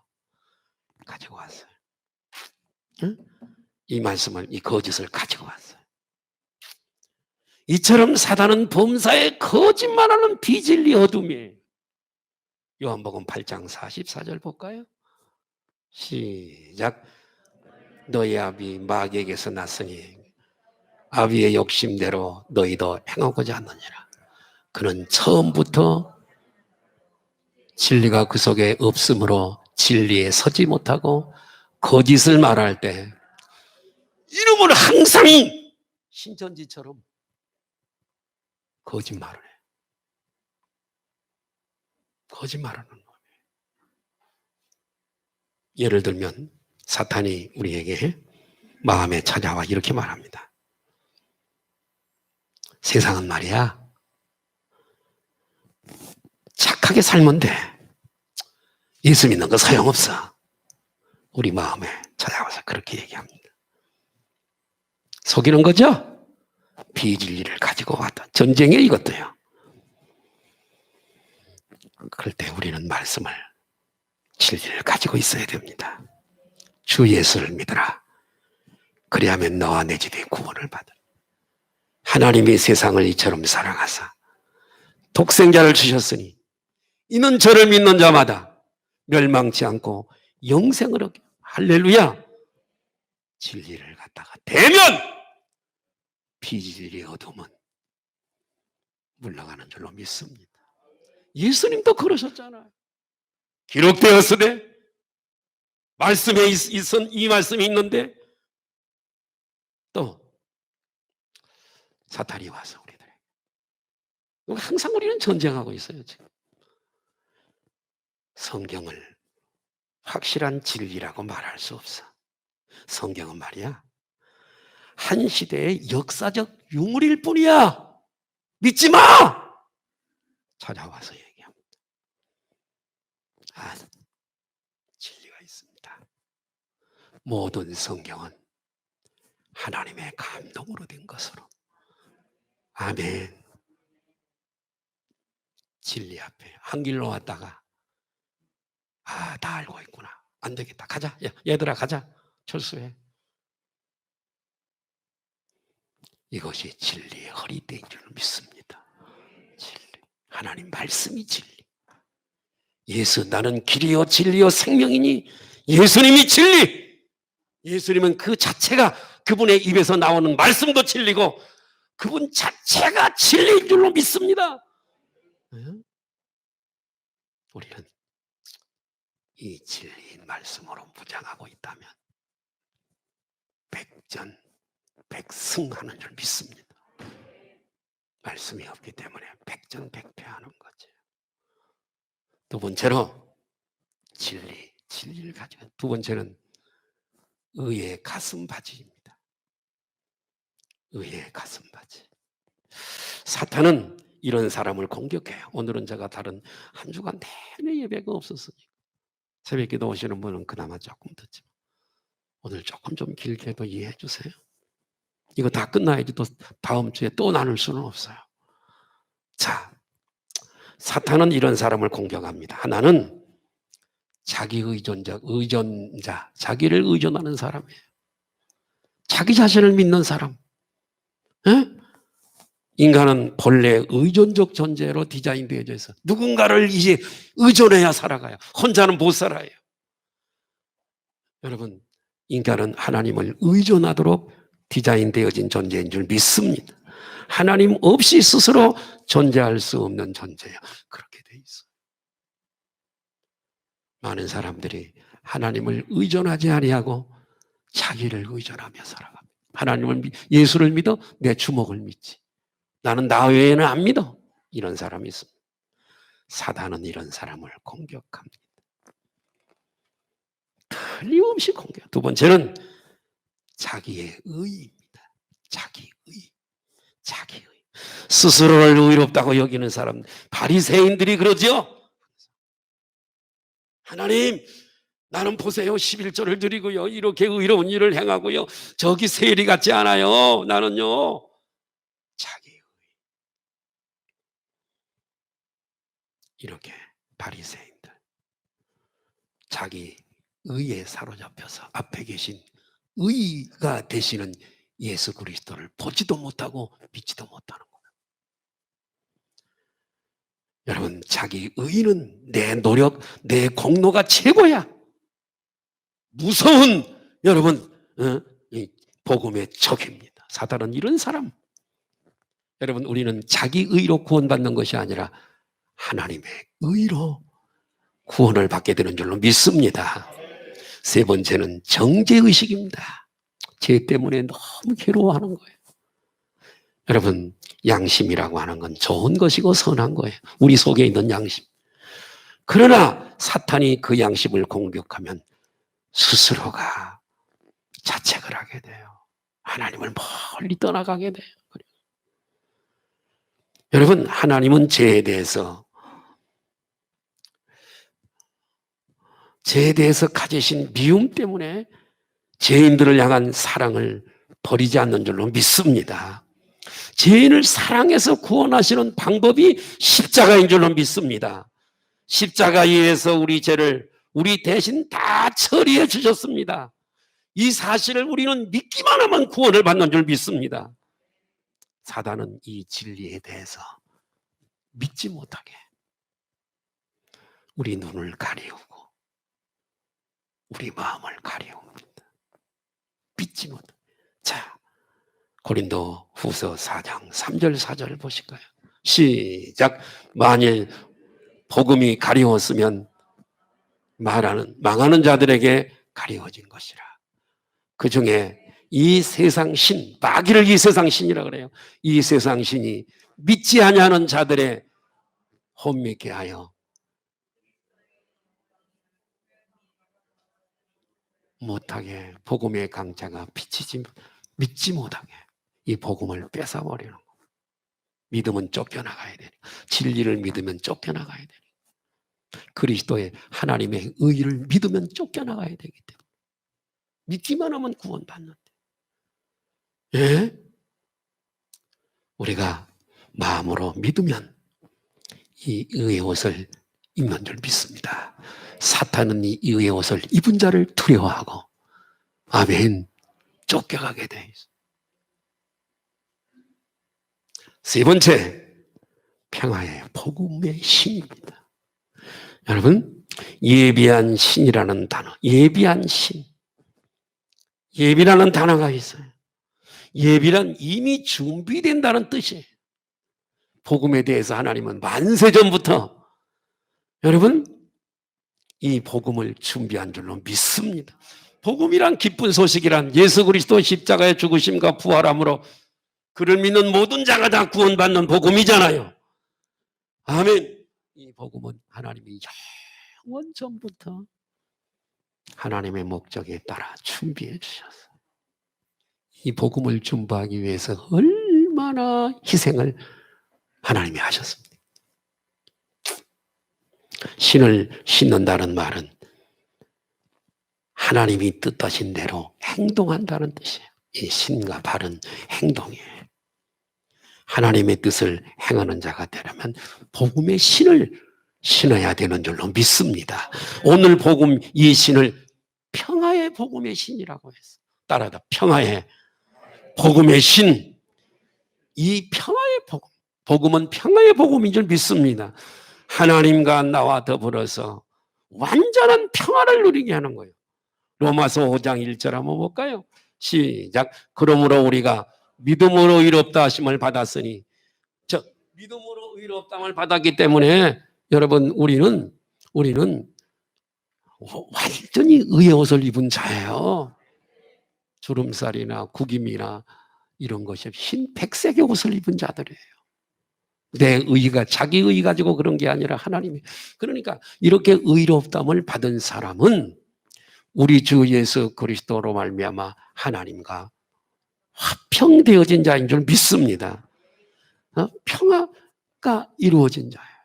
가지고 왔어요. 응? 이 말씀을, 이 거짓을 가지고 왔어요. 이처럼 사단은 범사에 거짓말하는 비진리 어둠이에요. 요한복음 8장 44절 볼까요? 시작. 너희 아비 마귀에게서 났으니 아비의 욕심대로 너희도 행하고자 하느니라. 그는 처음부터 진리가 그 속에 없으므로 진리에 서지 못하고 거짓을 말할 때 이름을 항상 신천지처럼 거짓말을 해. 거짓말하는 거예요. 예를 들면 사탄이 우리에게 마음에 찾아와 이렇게 말합니다. 세상은 말이야, 착하게 살면 돼. 예수 믿는 거 소용없어. 우리 마음에 찾아와서 그렇게 얘기합니다. 속이는 거죠? 비진리를 가지고 왔다. 전쟁에 이것도요. 그럴 때 우리는 말씀을, 진리를 가지고 있어야 됩니다. 주 예수를 믿으라. 그리하면 너와 내 집이 구원을 받으라. 하나님이 세상을 이처럼 사랑하사 독생자를 주셨으니 이는 저를 믿는 자마다 멸망치 않고 영생을 얻게. 할렐루야. 진리를 갖다가 대면 비진리의 어둠은 물러가는 줄로 믿습니다. 예수님도 그러셨잖아요. 기록되었으되 말씀에 이 말씀이 있는데 또 사탄이 와서 우리들에게. 항상 우리는 전쟁하고 있어요. 지금. 성경을 확실한 진리라고 말할 수 없어. 성경은 말이야, 한 시대의 역사적 유물일 뿐이야. 믿지 마! 찾아와서 얘기합니다. 진리가 있습니다. 모든 성경은 하나님의 감동으로 된 것으로. 아멘. 진리 앞에 한 길로 왔다가 다 알고 있구나. 안 되겠다. 가자. 얘들아 가자. 철수해. 이것이 진리의 허리띠인 줄 믿습니다. 진리. 하나님 말씀이 진리. 예수 나는 길이요 진리요 생명이니 예수님이 진리. 예수님은 그 자체가 그분의 입에서 나오는 말씀도 진리고 그분 자체가 진리인 줄로 믿습니다. 우리는 이 진리인 말씀으로 무장하고 있다면 백전백승하는 줄 믿습니다. 말씀이 없기 때문에 백전백패하는 거죠. 두 번째로 진리를 가지고, 두 번째는 의의 가슴바지입니다. 의의 가슴바지. 사탄은 이런 사람을 공격해요. 오늘은 제가 다른 한 주간 내내 예배가 없었으니까 새벽기도 오시는 분은 그나마 조금 듣지만 오늘 조금 좀 길게도 이해해 주세요. 이거 다 끝나야지 또 다음 주에 또 나눌 수는 없어요. 자, 사탄은 이런 사람을 공격합니다. 하나는 자기 의존자, 자기를 의존하는 사람이에요. 자기 자신을 믿는 사람. 에? 인간은 본래 의존적 존재로 디자인되어져 있어. 누군가를 이제 의존해야 살아가요. 혼자는 못 살아요. 여러분, 인간은 하나님을 의존하도록 디자인되어진 존재인 줄 믿습니다. 하나님 없이 스스로 존재할 수 없는 존재예요. 그렇게 돼 있어요. 많은 사람들이 하나님을 의존하지 아니하고 자기를 의존하며 살아갑니다. 예수를 믿어 내 주먹을 믿지. 나는 나 외에는 안 믿어. 이런 사람이 있습니다. 사단은 이런 사람을 공격합니다. 틀림없이 공격. 두 번째는 자기의 의입니다. 자기의. 스스로를 의롭다고 여기는 사람, 바리새인들이 그러죠. 하나님, 나는 보세요. 11조를 드리고요. 이렇게 의로운 일을 행하고요. 저기 세리 같지 않아요. 나는요. 자기의 의. 이렇게 바리새인들. 자기 의에 사로잡혀서 앞에 계신 의가 되시는 예수 그리스도를 보지도 못하고 믿지도 못하는 거예요. 여러분, 자기 의는 내 노력, 내 공로가 최고야. 무서운 여러분 복음의 적입니다. 사단은 이런 사람. 여러분, 우리는 자기 의로 구원받는 것이 아니라 하나님의 의로 구원을 받게 되는 줄로 믿습니다. 세 번째는 정죄의식입니다. 죄 때문에 너무 괴로워하는 거예요. 여러분, 양심이라고 하는 건 좋은 것이고 선한 거예요. 우리 속에 있는 양심. 그러나 사탄이 그 양심을 공격하면 스스로가 자책을 하게 돼요. 하나님을 멀리 떠나가게 돼요. 여러분, 하나님은 죄에 대해서 가지신 미움 때문에 죄인들을 향한 사랑을 버리지 않는 줄로 믿습니다. 죄인을 사랑해서 구원하시는 방법이 십자가인 줄로 믿습니다. 십자가에서 우리 죄를 우리 대신 다 처리해 주셨습니다. 이 사실을 우리는 믿기만 하면 구원을 받는 줄 믿습니다. 사단은 이 진리에 대해서 믿지 못하게 우리 눈을 가리우고 우리 마음을 가리웁니다. 믿지 못해. 자, 고린도 후서 4장 3절 4절 보실까요? 시작. 만일 복음이 가리웠으면 망하는 자들에게 가리워진 것이라. 그 중에 이 세상 신, 마귀를 이 세상 신이라 그래요. 이 세상 신이 믿지 아니하는 자들의 혼미케 하여 못하게 복음의 강자가 비치지 믿지 못하게 이 복음을 뺏어버리는 거. 믿음은 쫓겨나가야 되니 진리를 믿으면 쫓겨나가야 되니 그리스도의 하나님의 의를 믿으면 쫓겨나가야 되기 때문에 믿기만 하면 구원받는데 예? 우리가 마음으로 믿으면 이 의의 옷을 입는 줄 믿습니다. 사탄은 이 의의 옷을 입은 자를 두려워하고 아멘 쫓겨가게 돼 있어. 세 번째, 평화의 복음의 신입니다. 여러분, 예비한 신이라는 단어, 예비한 신, 예비라는 단어가 있어요. 예비란 이미 준비된다는 뜻이에요. 복음에 대해서 하나님은 만세 전부터 여러분 이 복음을 준비한 줄로 믿습니다. 복음이란 기쁜 소식이란 예수 그리스도 십자가의 죽으심과 부활함으로 그를 믿는 모든 자가 다 구원받는 복음이잖아요. 아멘. 이 복음은 하나님이 영원 전부터 하나님의 목적에 따라 준비해 주셨어요. 이 복음을 준비하기 위해서 얼마나 희생을 하나님이 하셨습니다. 신을 신는다는 말은 하나님이 뜻하신 대로 행동한다는 뜻이에요. 이 신과 바른 행동이에요. 하나님의 뜻을 행하는 자가 되려면 복음의 신을 신어야 되는 줄로 믿습니다. 오늘 복음 이 신을 평화의 복음의 신이라고 했어요. 따라다 평화의 복음의 신. 이 평화의 복음. 복음은 평화의 복음인 줄 믿습니다. 하나님과 나와 더불어서 완전한 평화를 누리게 하는 거예요. 로마서 5장 1절 한번 볼까요? 시작. 그러므로 우리가 믿음으로 의롭다 하심을 받았으니, 믿음으로 의롭다함을 받았기 때문에 여러분 우리는 완전히 의의 옷을 입은 자예요. 주름살이나 구김이나 이런 것이 흰 백색의 옷을 입은 자들이에요. 내 의가 자기 의 가지고 그런 게 아니라 하나님이. 그러니까 이렇게 의롭다함을 받은 사람은 우리 주 예수 그리스도로 말미암아 하나님과 화평되어진 자인 줄 믿습니다. 평화가 이루어진 자예요.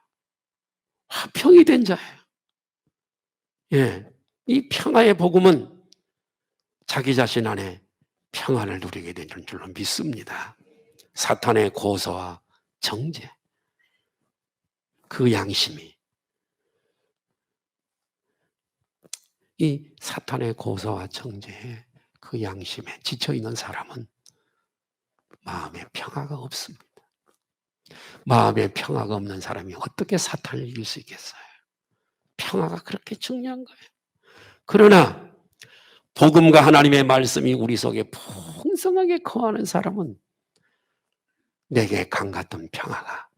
화평이 된 자예요. 예, 이 평화의 복음은 자기 자신 안에 평안을 누리게 되는 줄로 믿습니다. 사탄의 고소와 정죄, 그 양심이, 이 사탄의 고소와 정죄에 그 양심에 지쳐있는 사람은 마음에 평화가 없습니다. 마음에 평화가 없는 사람이 어떻게 사탄을 이길 수 있겠어요? 평화가 그렇게 중요한 거예요. 그러나 복음과 하나님의 말씀이 우리 속에 풍성하게 거하는 사람은 내게 강 같은 평화가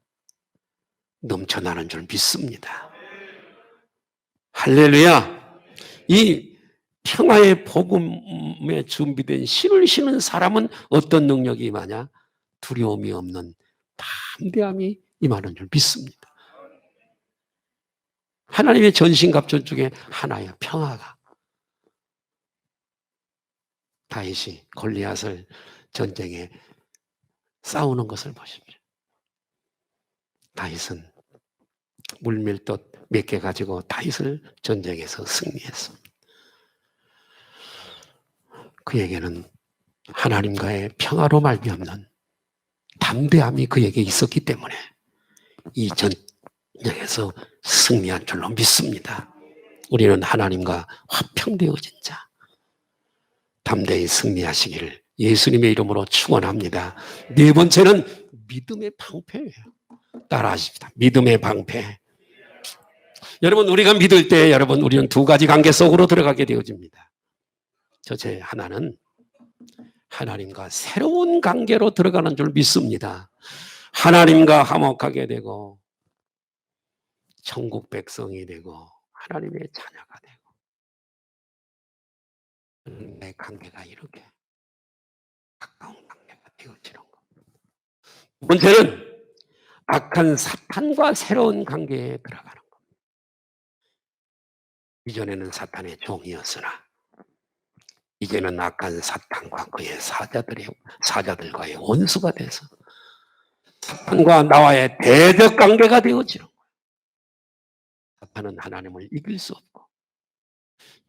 넘쳐나는 줄 믿습니다. 할렐루야. 이 평화의 복음에 준비된 신을 신은 사람은 어떤 능력이 임하냐? 두려움이 없는 담대함이 임하는 줄 믿습니다. 하나님의 전신갑주 중에 하나예요. 평화가. 다윗이 골리앗을 전쟁에 싸우는 것을 보십시오. 다윗은 물밀듯 몇 개 가지고 다윗을 전쟁에서 승리했습니다. 그에게는 하나님과의 평화로 말미암는 담대함이 그에게 있었기 때문에 이 전쟁에서 승리한 줄로 믿습니다. 우리는 하나님과 화평되어진 자, 담대히 승리하시기를 예수님의 이름으로 축원합니다. 네 번째는 믿음의 방패예요. 따라하십시다. 믿음의 방패. 여러분 우리가 믿을 때 여러분 우리는 두 가지 관계 속으로 들어가게 되어집니다. 첫째 하나는 하나님과 새로운 관계로 들어가는 줄 믿습니다. 하나님과 화목하게 되고 천국 백성이 되고 하나님의 자녀가 되고 내 관계가 이렇게 가까운 관계가 되어지는 겁니다. 두 번째는 악한 사탄과 새로운 관계에 들어가는 겁니다. 이전에는 사탄의 종이었으나 이제는 악한 사탄과 그의 사자들과의 원수가 돼서 사탄과 나와의 대적 관계가 되어지는 거예요. 사탄은 하나님을 이길 수 없고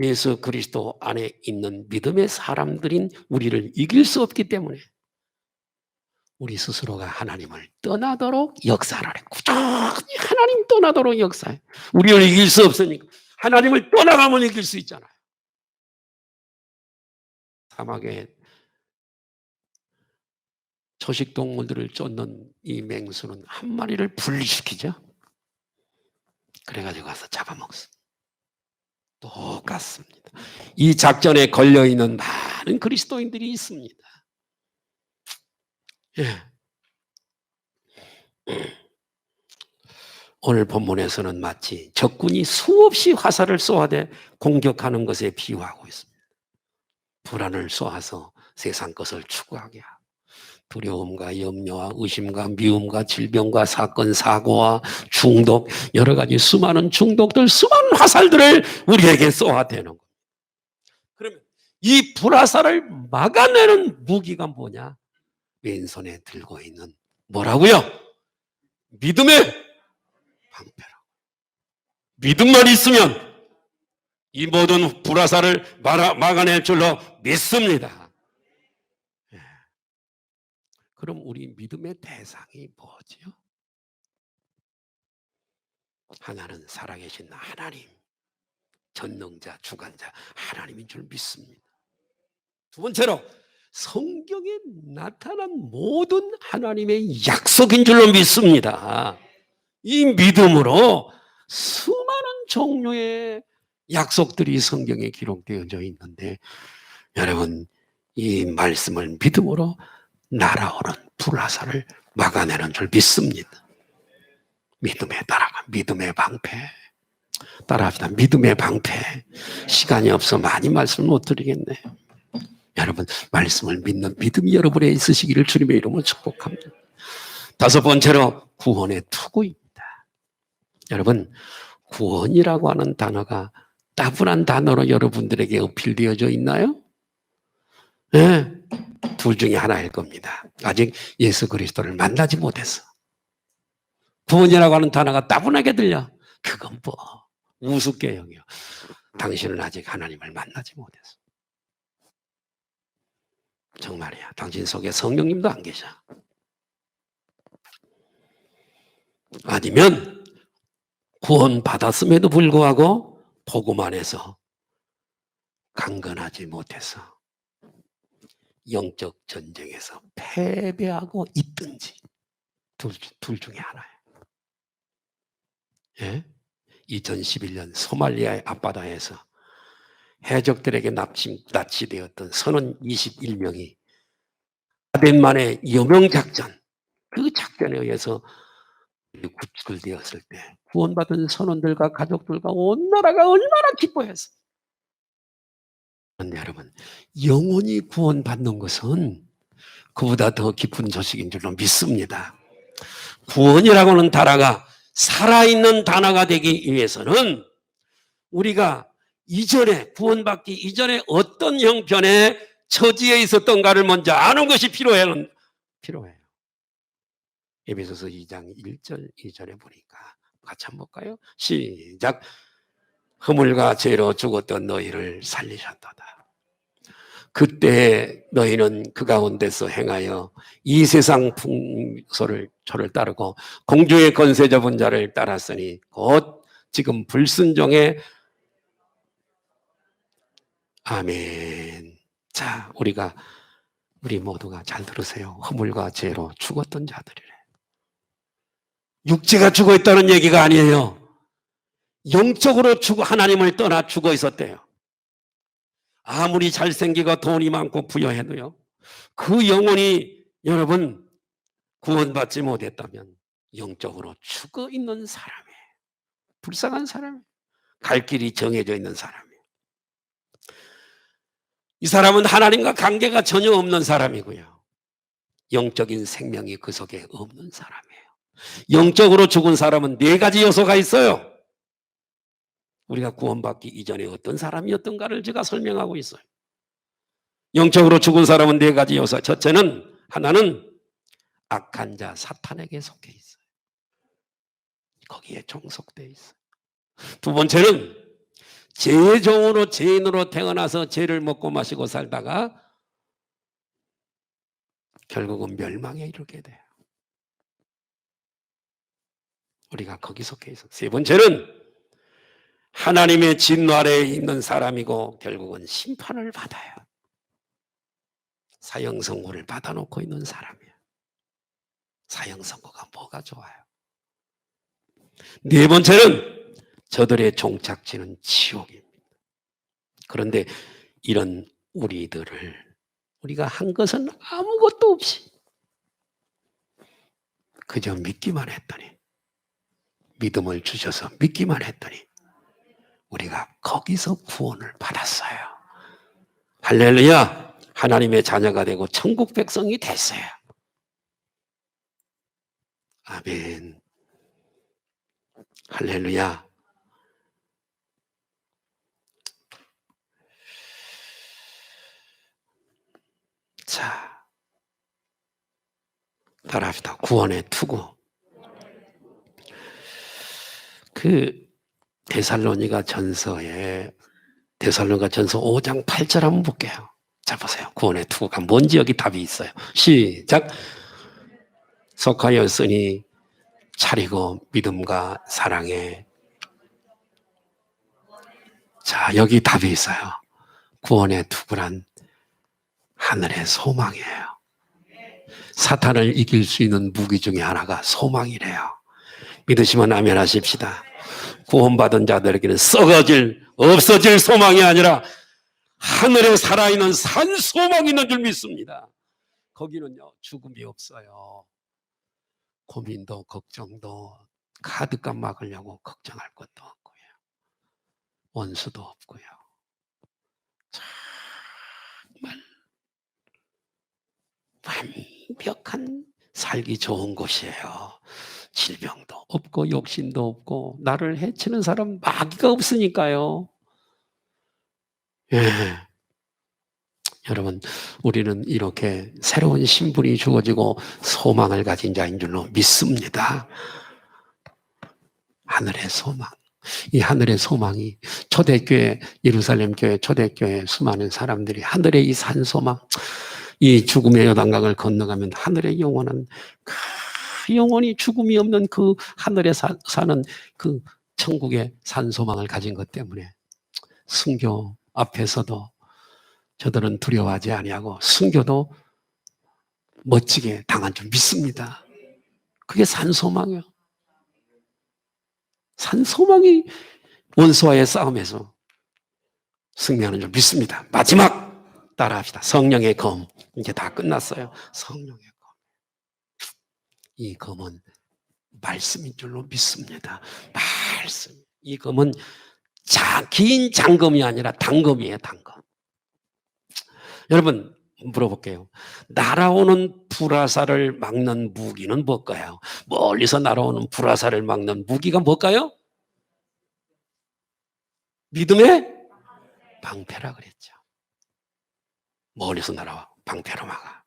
예수 그리스도 안에 있는 믿음의 사람들인 우리를 이길 수 없기 때문에 우리 스스로가 하나님을 떠나도록 역사를 해. 꾸준히 하나님 떠나도록 역사해. 우리를 이길 수 없으니까 하나님을 떠나가면 이길 수 있잖아요. 사막에 초식동물들을 쫓는 이 맹수는 한 마리를 분리시키죠. 그래가지고 가서 잡아먹습니다. 똑같습니다. 이 작전에 걸려있는 많은 그리스도인들이 있습니다. 예. 오늘 본문에서는 마치 적군이 수없이 화살을 쏘아대 공격하는 것에 비유하고 있습니다. 불안을 쏘아서 세상 것을 추구하게 하고 두려움과 염려와 의심과 미움과 질병과 사건 사고와 중독 여러 가지 수많은 중독들 수많은 화살들을 우리에게 쏘아대는 겁니다. 그러면 이 불화살을 막아내는 무기가 뭐냐? 왼손에 들고 있는 뭐라고요? 믿음의 방패라고. 믿음만 있으면 이 모든 불화살을 막아낼 줄로 믿습니다. 예. 그럼 우리 믿음의 대상이 뭐지요? 하나는 살아계신 하나님, 전능자, 주관자 하나님인 줄 믿습니다. 두 번째로 성경에 나타난 모든 하나님의 약속인 줄로 믿습니다. 이 믿음으로 수많은 종류의 약속들이 성경에 기록되어져 있는데 여러분 이 말씀을 믿음으로 날아오는 불화살을 막아내는 줄 믿습니다. 믿음에 따라가 믿음의 방패 따라합시다. 믿음의 방패. 시간이 없어 많이 말씀을 못 드리겠네요. 여러분 말씀을 믿는 믿음이 여러분에 있으시기를 주님의 이름으로 축복합니다. 다섯 번째로 구원의 투구입니다. 여러분 구원이라고 하는 단어가 따분한 단어로 여러분들에게 어필되어져 있나요? 네, 둘 중에 하나일 겁니다. 아직 예수 그리스도를 만나지 못해서 구원이라고 하는 단어가 따분하게 들려. 그건 뭐 우습게형이요. 당신은 아직 하나님을 만나지 못해서. 정말이야. 당신 속에 성령님도 안 계셔. 아니면 구원 받았음에도 불구하고 복음 안에서 강건하지 못해서 영적 전쟁에서 패배하고 있든지 둘 중에 하나예요. 예? 2011년 소말리아의 앞바다에서 해적들에게 납치되었던 선원 21명이 아덴만의 여명작전, 그 작전에 의해서 구출되었을 때 구원받은 선원들과 가족들과 온 나라가 얼마나 기뻐했어. 그런데 여러분 영원히 구원받는 것은 그보다 더 깊은 소식인 줄로 믿습니다. 구원이라고 하는 단어가 살아있는 단어가 되기 위해서는 우리가 이전에 구원받기 이전에 어떤 형편의 처지에 있었던가를 먼저 아는 것이 필요해요. 에베소서 2장 1절 2절에 보니까 같이 한번 볼까요? 시작. 허물과 죄로 죽었던 너희를 살리셨도다. 그때 너희는 그 가운데서 행하여 이 세상 풍소를 따르고 공주의 권세 잡은 자를 따랐으니 곧 지금 불순종의 아멘. 자, 우리 모두가 잘 들으세요. 허물과 죄로 죽었던 자들이래. 육체가 죽어 있다는 얘기가 아니에요. 영적으로 하나님을 떠나 죽어 있었대요. 아무리 잘생기고 돈이 많고 부여해도요. 그 영혼이 여러분 구원받지 못했다면 영적으로 죽어 있는 사람이에요. 불쌍한 사람이에요. 갈 길이 정해져 있는 사람이에요. 이 사람은 하나님과 관계가 전혀 없는 사람이고요. 영적인 생명이 그 속에 없는 사람이에요. 영적으로 죽은 사람은 네 가지 요소가 있어요. 우리가 구원받기 이전에 어떤 사람이었던가를 제가 설명하고 있어요. 영적으로 죽은 사람은 네 가지 요소. 첫째는 하나는 악한 자 사탄에게 속해 있어요. 거기에 종속되어 있어요. 두 번째는 죄의 종으로 죄인으로 태어나서 죄를 먹고 마시고 살다가 결국은 멸망에 이르게 돼요. 우리가 거기 속해 있어요. 세 번째는 하나님의 진노 아래에 있는 사람이고 결국은 심판을 받아요. 사형선고를 받아놓고 있는 사람이에요. 사형선고가 뭐가 좋아요? 네 번째는 저들의 종착지는 지옥입니다. 그런데 이런 우리가 한 것은 아무것도 없이 그저 믿기만 했더니 믿음을 주셔서 믿기만 했더니 우리가 거기서 구원을 받았어요. 할렐루야. 하나님의 자녀가 되고 천국 백성이 됐어요. 아멘. 할렐루야. 자, 따라합시다. 구원의 투구. 그 데살로니가 전서에 데살로니가전서 5장 8절 한번 볼게요. 자, 보세요. 구원의 투구가 뭔지 여기 답이 있어요. 시작. 속하였으니 차리고 믿음과 사랑에. 자, 여기 답이 있어요. 구원의 투구란 하늘의 소망이에요. 사탄을 이길 수 있는 무기 중에 하나가 소망이래요. 믿으시면 아멘 하십시다. 구원받은 자들에게는 썩어질, 없어질 소망이 아니라 하늘에 살아있는 산 소망이 있는 줄 믿습니다. 거기는요, 죽음이 없어요. 고민도 걱정도 카드값 막으려고 걱정할 것도 없고요. 원수도 없고요. 정말 완벽한 살기 좋은 곳이에요. 질병도 없고 욕심도 없고 나를 해치는 사람 마귀가 없으니까요. 예. 여러분, 우리는 이렇게 새로운 신분이 주어지고 소망을 가진 자인 줄로 믿습니다. 하늘의 소망. 이 하늘의 소망이 초대교회, 예루살렘 교회, 초대교회 수많은 사람들이 하늘의 이 산소망, 이 죽음의 요단강을 건너가면 하늘의 영원한 영원히 죽음이 없는 그 하늘에 사는 그 천국의 산소망을 가진 것 때문에 순교 앞에서도 저들은 두려워하지 아니하고 순교도 멋지게 당한 줄 믿습니다. 그게 산소망이에요. 산소망이 원수와의 싸움에서 승리하는 줄 믿습니다. 마지막 따라합시다. 성령의 검. 이제 다 끝났어요. 성령의 검. 이 검은 말씀인 줄로 믿습니다. 말씀. 이 검은 긴 장검이 아니라 단검이에요. 단검. 여러분 물어볼게요. 날아오는 불화살을 막는 무기는 뭘까요? 멀리서 날아오는 불화살을 막는 무기가 뭘까요? 믿음의 방패라 그랬죠. 멀리서 날아와 방패로 막아.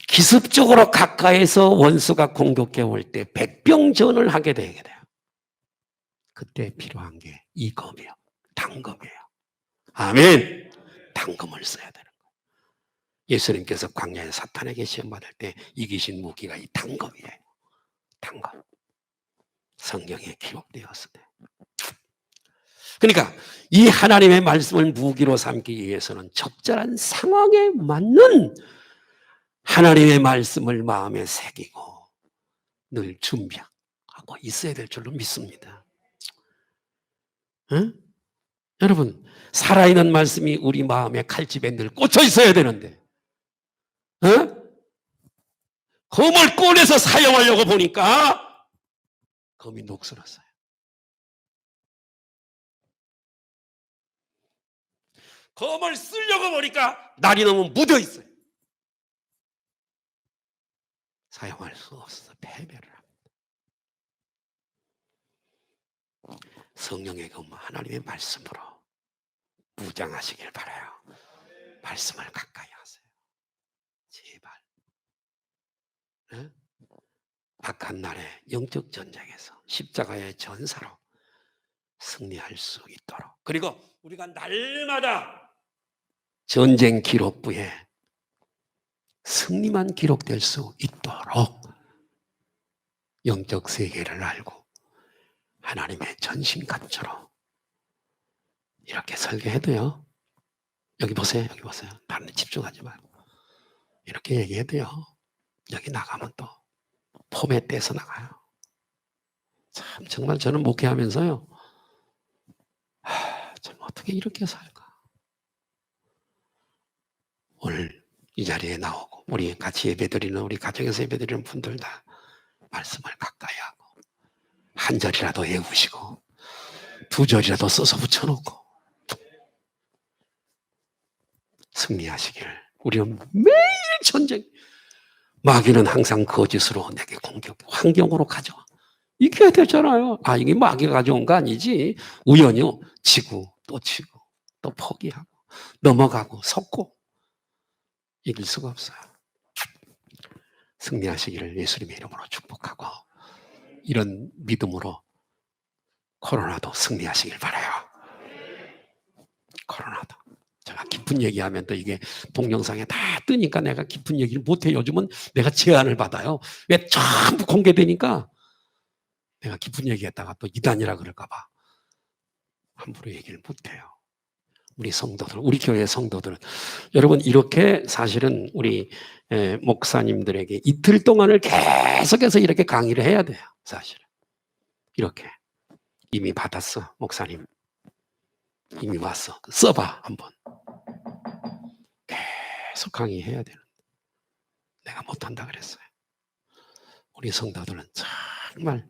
기습적으로 가까이서 원수가 공격해 올 때 백병전을 하게 되게 돼요. 그때 필요한 게 이 검이에요. 단검이에요. 아멘. 단검을 써야 되는 거예요. 예수님께서 광야에 사탄에게 시험받을 때 이기신 무기가 이 단검이에요. 단검. 성경에 기록되었을 때. 그러니까 이 하나님의 말씀을 무기로 삼기 위해서는 적절한 상황에 맞는 하나님의 말씀을 마음에 새기고 늘 준비하고 있어야 될 줄로 믿습니다. 응? 여러분, 살아있는 말씀이 우리 마음의 칼집에 늘 꽂혀 있어야 되는데, 검을 꺼내서 사용하려고 보니까 검이 녹슬었어요. 검을 쓰려고 보니까 날이 너무 묻어 있어요. 사용할 수 없어서 패배를 합니다. 성령의 검, 하나님의 말씀으로 무장하시길 바라요. 말씀을 가까이 하세요. 제발. 네? 악한 날의 영적 전쟁에서 십자가의 전사로 승리할 수 있도록, 그리고 우리가 날마다 전쟁 기록부에 승리만 기록될 수 있도록 영적 세계를 알고 하나님의 전신갑주로 이렇게 설계해도요. 여기 보세요. 여기 보세요. 다른 데 집중하지 말고 이렇게 얘기해도요. 여기 나가면 또 폼에 떼서 나가요. 참 정말 저는 목회하면서요. 참 어떻게 이렇게 살까. 오늘 이 자리에 나오고 우리 같이 예배드리는, 우리 가정에서 예배드리는 분들 다 말씀을 가까이 하고 한 절이라도 외우시고 두 절이라도 써서 붙여놓고 승리하시길. 우리는 매일 전쟁. 마귀는 항상 거짓으로 내게 공격, 환경으로 가져와. 이겨야 되잖아요. 아, 이게 마귀가 가져온 거 아니지. 우연히요. 지고 또 포기하고 넘어가고 섰고 이길 수가 없어요. 승리하시기를 예수님의 이름으로 축복하고 이런 믿음으로 코로나도 승리하시길 바라요. 코로나도. 제가 깊은 얘기하면 또 이게 동영상에 다 뜨니까 내가 깊은 얘기를 못해. 요즘은 내가 제안을 받아요. 왜 전부 공개되니까 내가 깊은 얘기했다가 또 이단이라 그럴까 봐 함부로 얘기를 못해요. 우리 성도들, 우리 교회 성도들은 여러분 이렇게 사실은 우리 목사님들에게 이틀 동안을 계속해서 이렇게 강의를 해야 돼요. 사실은 이렇게 이미 받았어. 목사님 이미 왔어. 써봐 한번. 계속 강의해야 되는데 내가 못한다 그랬어요. 우리 성도들은 정말